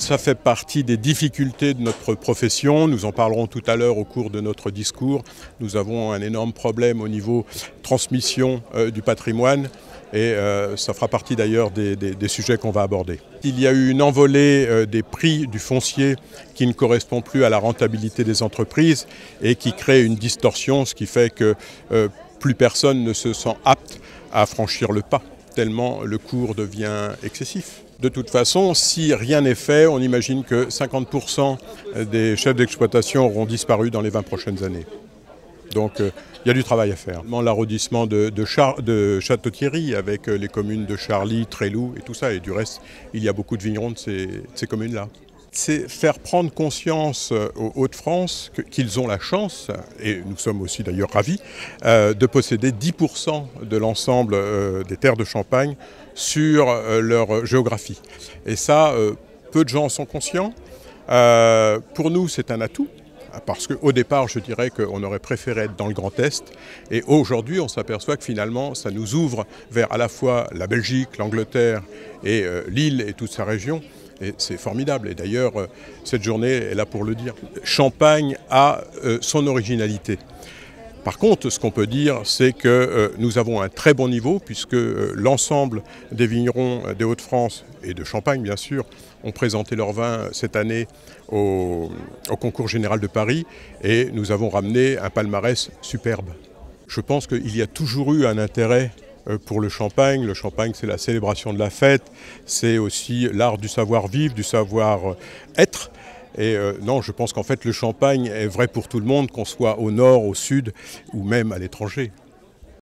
Ça fait partie des difficultés de notre profession. Nous en parlerons tout à l'heure au cours de notre discours. Nous avons un énorme problème au niveau transmission du patrimoine et ça fera partie d'ailleurs des sujets qu'on va aborder. Il y a eu une envolée des prix du foncier qui ne correspond plus à la rentabilité des entreprises et qui crée une distorsion, ce qui fait que plus personne ne se sent apte à franchir le pas, tellement le cours devient excessif. De toute façon, si rien n'est fait, on imagine que 50% des chefs d'exploitation auront disparu dans les 20 prochaines années. Donc il y a du travail à faire. L'arrondissement de Château-Thierry avec les communes de Charly, Tréloux et tout ça. Et du reste, il y a beaucoup de vignerons de ces communes-là. C'est faire prendre conscience aux Hauts-de-France qu'ils ont la chance, et nous sommes aussi d'ailleurs ravis, de posséder 10% de l'ensemble des terres de Champagne sur leur géographie. Et ça, peu de gens en sont conscients. Pour nous, c'est un atout. Parce qu'au départ, je dirais qu'on aurait préféré être dans le Grand Est. Et aujourd'hui, on s'aperçoit que finalement, ça nous ouvre vers à la fois la Belgique, l'Angleterre et l'île et toute sa région. Et c'est formidable. Et d'ailleurs, cette journée est là pour le dire. Champagne a son originalité. Par contre, ce qu'on peut dire, c'est que nous avons un très bon niveau puisque l'ensemble des vignerons des Hauts-de-France et de Champagne, bien sûr, ont présenté leur vin cette année au concours général de Paris et nous avons ramené un palmarès superbe. Je pense qu'il y a toujours eu un intérêt pour le champagne. Le champagne, c'est la célébration de la fête, c'est aussi l'art du savoir-vivre, du savoir-être. Et non, je pense qu'en fait le champagne est vrai pour tout le monde, qu'on soit au nord, au sud ou même à l'étranger.